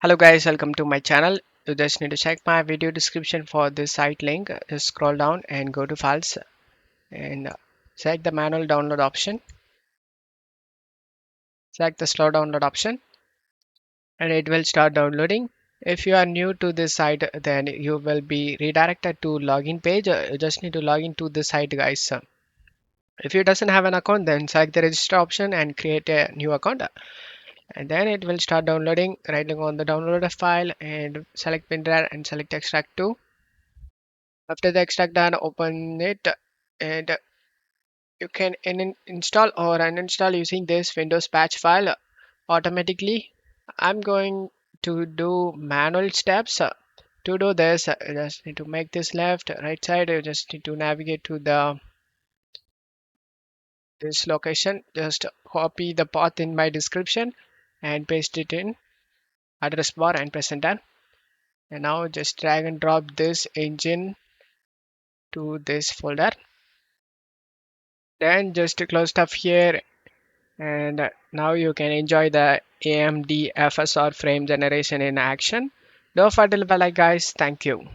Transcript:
Hello guys, welcome to my channel. You just need to check my video description for this site link. Just scroll down and go to files and select the manual download option. Select the slow download option and it will start downloading. If you are new to this site, then you will be redirected to login page. You just need to log into this site guys. If you doesn't have an account, then select the register option and create a new account. And then it will start downloading. Right click on the downloaded file and select WinRAR and select extract to. After the extract done, open it and you can install or uninstall using this Windows patch file automatically. I'm going to do manual steps. To do this, you just need to make this left, right side. You just need to navigate to the this location. Just copy the path in my description and paste it in address bar and press enter. And now just drag and drop this engine to this folder. Then just close stuff here and now you can enjoy the AMD FSR frame generation in action. Don't forget to leave a like guys. Thank you.